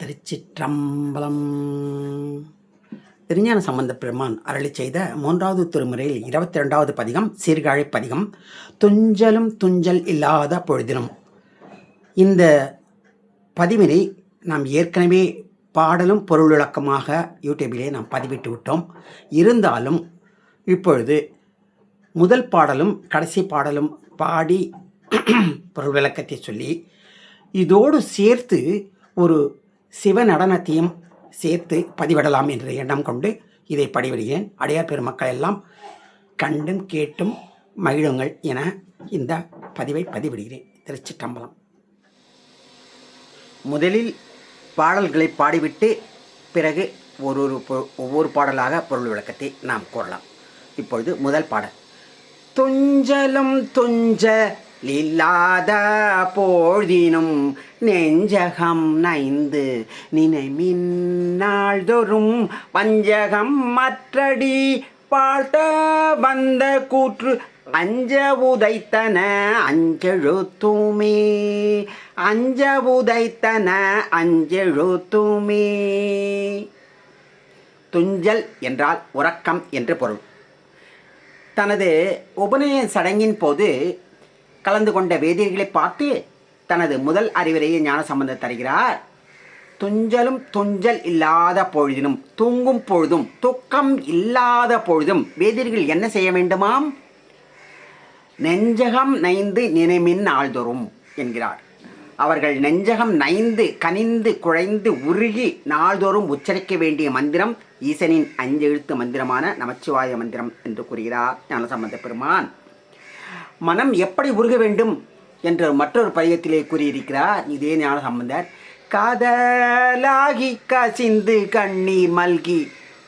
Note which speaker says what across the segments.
Speaker 1: திருச்சிற்றம்பலம். திருஞான சம்பந்தப் பெருமான் அருளி செய்த 3வது திருமுறையில் 22வது பதிகம் சீர்காழி பதிகம். துஞ்சலும் துஞ்சல் இல்லாத பொழுதிலும். இந்த பதிவினை நாம் ஏற்கனவே பாடலும் பொருள் விளக்கமாக யூடியூபிலே நாம் பதிவிட்டு விட்டோம். இருந்தாலும் இப்பொழுது முதல் பாடலும் கடைசி பாடலும் பாடி பொருள் விளக்கத்தை சொல்லி இதோடு சேர்த்து ஒரு சிவ நடனத்தையும் சேர்த்து பதிவிடலாம் என்ற எண்ணம் கொண்டு இதை பதிவிடுகிறேன். அடியார் பெருமக்கள் எல்லாம் கண்டும் கேட்டும் மகிழுங்கள் என இந்த பதிவை பதிவிடுகிறேன். திருச்சிற்றம்பலம். முதலில் பாடல்களை பாடிவிட்டு பிறகு ஒவ்வொரு பாடலாக பொருள் விளக்கத்தை நாம் கூறலாம். இப்பொழுது முதல் பாடல். துஞ்சலும் துஞ்சலில்லாத போழ்தினும் நெஞ்சகம் நைந்து நினைமின்னாள்தொறும் வஞ்சகம் மற்றடி பாழ்த்த வந்த கூற்று அஞ்ச உதைத்தன அஞ்செழுத்துமே அஞ்ச உதைத்தன அஞ்செழுத்துமே. துஞ்சல் என்றால் உறக்கம் என்று பொருள். தனது உபநயன சடங்கின் போது கலந்து கொண்ட வேதியர்களை பார்த்து தனது முதல் அறிவுரையை ஞானசம்பந்தர் தருகிறார். துஞ்சலும் துஞ்சல் இல்லாத பொழுதினும், தூங்கும் பொழுதும் தூக்கம் இல்லாத பொழுதும் வேதியர்கள் என்ன செய்ய வேண்டுமாம்? நெஞ்சகம் நைந்து நினைமின் ஆழ்தோறும் என்கிறார். அவர்கள் நெஞ்சகம் நைந்து கனிந்து குழைந்து உருகி நாள்தோறும் உச்சரிக்க வேண்டிய மந்திரம் ஈசனின் 5 எழுத்து மந்திரமான நமச்சிவாய மந்திரம் என்று கூறுகிறார் ஞானசம்பந்த பெருமான். மனம் எப்படி உருக வேண்டும் என்று மற்றொரு பதிகத்திலே கூறியிருக்கிறார் இதே ஞானசம்பந்தர். காதலாகி கசிந்து கண்ணீர் மல்கி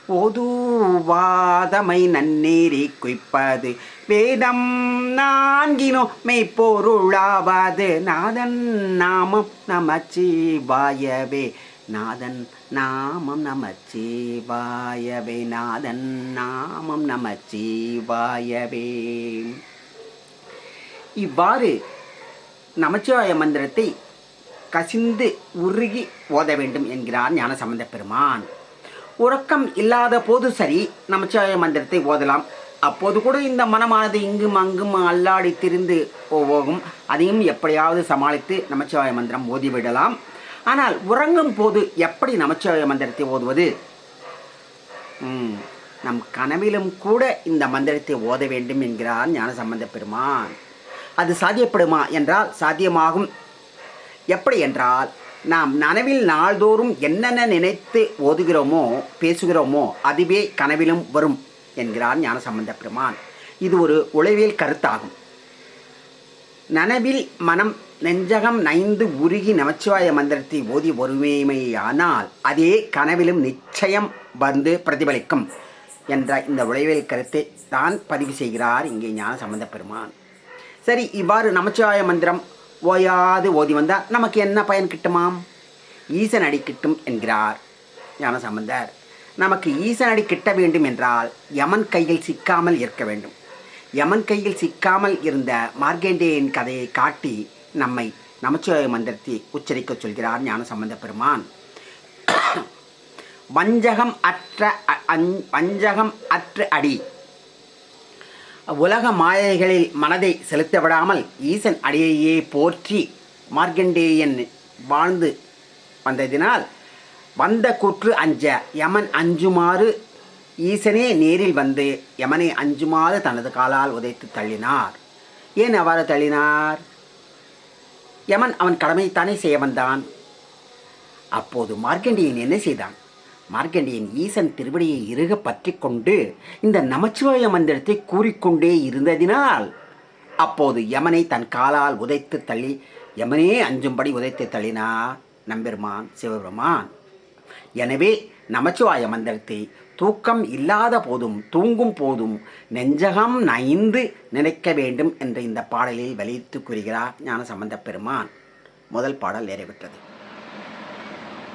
Speaker 1: பொதுவாதமை நன்னீரி குய்ப்பது வேதம் நான்கினோ மெய்ப்பொருளாவது நாதன் நாமம் நமச்சிவாயவே நாதன் நாமம் நமச்சிவாயவே நாதன் நாமம் நமச்சிவாயவே. இவ்வாறு நமச்சிவாய மந்திரத்தை கசிந்து உருகி ஓத வேண்டும் என்கிறார் ஞானசம்பந்த பெருமான். உறக்கம் இல்லாத போது சரி நமச்சிவாய மந்திரத்தை ஓதலாம். அப்போது கூட இந்த மனமானது இங்கும் அங்கும் அல்லாடி திரிந்து போகும். அதையும் எப்படியாவது சமாளித்து நமச்சிவாய மந்திரம் ஓதிவிடலாம். ஆனால் உறங்கும் போது எப்படி நமச்சிவாய மந்திரத்தை ஓதுவது? நம் கனவிலும் கூட இந்த மந்திரத்தை ஓத வேண்டும் என்கிறார் ஞானசம்பந்த பெருமான். அது சாத்தியப்படுமா என்றால் சாத்தியமாகும். எப்படி என்றால், நாம் நனவில் நாள்தோறும் என்னென்ன நினைத்து ஓதுகிறோமோ பேசுகிறோமோ அதுவே கனவிலும் வரும் என்கிறார் ஞானசம்பந்த பெருமான். இது ஒரு உளவியல் கருத்தாகும். நனவில் மனம் நெஞ்சகம் நைந்து உருகி நமச்சிவாய மந்திரத்தை ஓதி வருவேமையானால் அதே கனவிலும் நிச்சயம் வந்து பிரதிபலிக்கும் என்ற இந்த உளவியல் கருத்தை தான் பதிவு செய்கிறார் இங்கே ஞானசம்பந்த பெருமான். சரி, இவ்வாறு நமச்சிவாய மந்திரம் ஓயாது ஓதி வந்தால் நமக்கு என்ன பயன் கிட்டுமாம்? ஈசன் அடி கிட்டும் என்கிறார் ஞானசம்பந்தர். நமக்கு ஈசன் அடி கிட்ட வேண்டும் என்றால் யமன் கையில் சிக்காமல் இருக்க வேண்டும். யமன் கையில் சிக்காமல் இருந்த மார்க்கண்டேயன் கதையை காட்டி நம்மை நமச்சிவாய மந்திரத்தை உச்சரிக்க சொல்கிறார் ஞானசம்பந்த பெருமான். வஞ்சகம் அற்ற அடி. உலக மாயைகளில் மனதை செலுத்த விடாமல் ஈசன் அடியையே போற்றி மார்க்கண்டேயன் வாழ்ந்து வந்ததினால் வந்த கூற்று அஞ்ச யமன் அஞ்சுமாறு ஈசனே நேரில் வந்து யமனை அஞ்சுமாறு தனது காலால் உதைத்து தள்ளினார். ஏன் அவ்வாறு தள்ளினார்? யமன் அவன் கடமைத்தானே செய்ய வந்தான். அப்போது மார்க்கண்டேயன் என்ன செய்தான்? மார்க்கண்டேயன் ஈசன் திருவடியை இறுக பற்றி கொண்டு இந்த நமச்சிவாய மந்திரத்தை கூறிக்கொண்டே இருந்ததினால் அப்போது யமனை தன் காலால் உதைத்து தள்ளி யமனே அஞ்சும்படி உதைத்து தள்ளினார் நம்பெருமான் சிவபெருமான். எனவே நமச்சிவாய மந்திரத்தை தூக்கம் இல்லாத போதும் தூங்கும் போதும் நெஞ்சகம் நைந்து நினைக்க வேண்டும் என்ற இந்த பாடலில் வலியுறுத்தி கூறுகிறார் ஞானசம்பந்த பெருமான். முதல் பாடல் நிறைவேற்றது.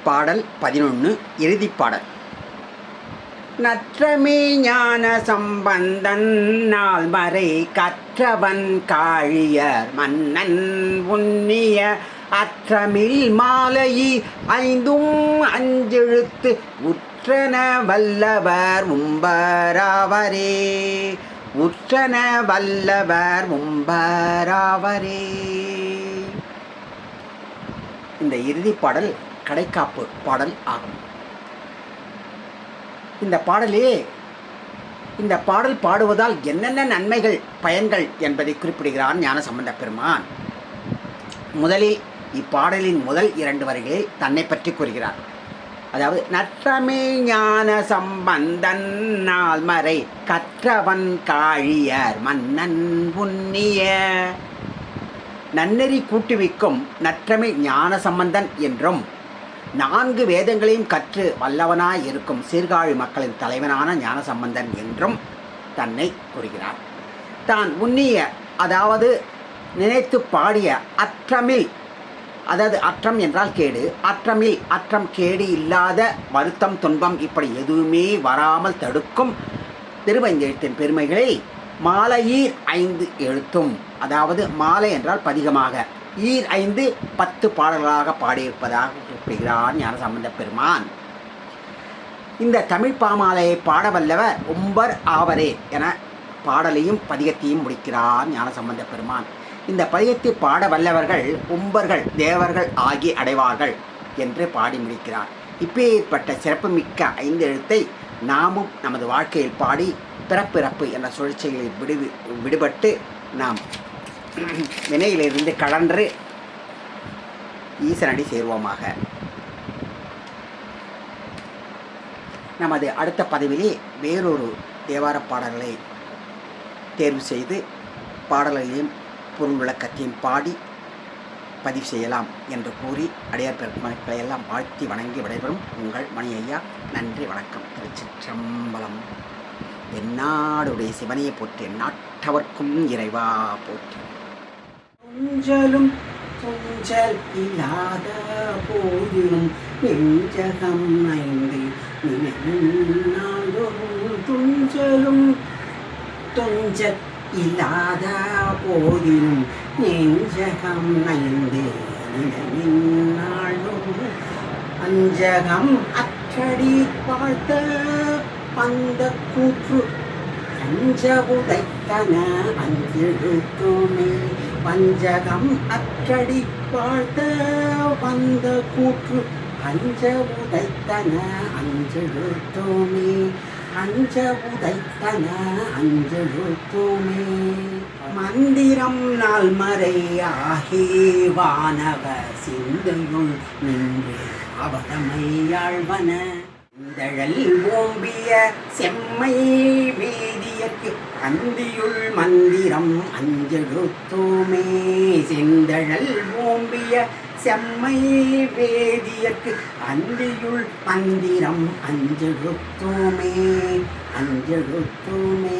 Speaker 1: பாடல் 11 இறுதிப் பாடல். நற்றமே ஞான சம்பந்தன் நால்மறை கற்றவன் காழியர் மன்னன் உன்னிய அற்றமில் மாலையி ஐந்தும் அஞ்செழுத்து உற்றன வல்லவர் உம்பராவரே. உற்றன வல்லவர் உம்பராவரே. இந்த இறுதி பாடல் கடைக்காப்பு பாடல் ஆகும். இந்த பாடல் பாடுவதால் என்னென்ன நன்மைகள் பயன்கள் என்பதை குறிப்பிடுகிறான் ஞானசம்பந்த பெருமான். முதலில் இப்பாடலின் முதல் 2 வரிகளில் தன்னை பற்றி கூறுகிறார். அதாவது நற்றமே ஞான சம்பந்தன் நால்மறை கற்றவன் காழியர் மன்னன் புண்ணிய. நன்னெறி கூட்டுவிக்கும் நற்றமை ஞான சம்பந்தன் என்றும் 4 வேதங்களையும் கற்று வல்லவனாய் இருக்கும் சீர்காழி மக்களின் தலைவனான ஞான சம்பந்தன் என்றும் தன்னை கூறுகிறார். தான் உன்னிய அதாவது நினைத்து பாடிய அற்றமில், அதாவது அற்றம் என்றால் கேடு, அற்றமில் அற்றம் கேடு இல்லாத வருத்தம் துன்பம் இப்படி எதுவுமே வராமல் தடுக்கும் திருவஞ்செழுத்தின் பெருமைகளை மாலையீர் 5 எழுத்தும், அதாவது மாலை என்றால் பதிகமாக, ஈர் 5 10 பாடல்களாக பாடியிருப்பதாக குறிப்பிடுகிறார் ஞானசம்பந்த பெருமான். இந்த தமிழ் பாமாலையை பாட வல்லவர் உம்பர் ஆவரே என பாடலையும் பதிகத்தையும் முடிக்கிறார் ஞானசம்பந்த பெருமான். இந்த பதிகத்தை பாட வல்லவர்கள் உம்பர்கள் தேவர்கள் ஆகி அடைவார்கள் என்று பாடி முடிக்கிறார். இப்பேற்பட்ட சிறப்புமிக்க 5 எழுத்தை நாமும் நமது வாழ்க்கையில் பாடி பிறப்பிறப்பு என்ற சுழற்சிகளில் விடுபட்டு நாம் வினையிலிருந்து கலன்று ஈசனடி சேர்வோமாக. நமது அடுத்த பதிவிலே வேறொரு தேவார பாடல்களை தேர்வு செய்து பாடல்களையும் பொருள் விளக்கத்தையும் பாடி பதிவு செய்யலாம் என்று கூறி அடியார் பெருமக்களை எல்லாம் வாழ்த்தி வணங்கி விடைபெறும் உங்கள் மணி ஐயா. நன்றி, வணக்கம். திருச்சிற்றம்பலம். எந்நாடுடைய சிவனையை போற்றி நாட்டவர்க்கும் இறைவா போற்றி. துஞ்சலும் துஞ்சல் இல்லாத போதிலும் நெஞ்சகம் 5 நினைநாளும் துஞ்சலும் துஞ்சல் இல்லாத போதிலும் நெஞ்சகம் 5 நினைநாளும் அஞ்சகம் அற்றடி வாழ்த்த அந்த கூற்று அஞ்ச உதைத்தன அஞ்செழுத்துமே. பஞ்சகம் அற்றடி வாழ்த்த வந்த கூற்று அஞ்ச உதைத்தன அஞ்செழுத்துமே. அஞ்ச உதைத்தன அஞ்செழுத்துமே. மந்திரம் நால்மறை ஆகி வானவ சிந்தையுள் நின்று அவதமையாழ்வன. இந்தழல் ஓம்பிய செம்மை வேதியற்கு அந்தியுள் மந்திரம் அஞ்செழுத்துமே. செந்தழல் ஓம்பிய செம்மை வேதியற்கு அந்தியுள் மந்திரம் அஞ்செழுத்துமே. அஞ்செழுத்துமே.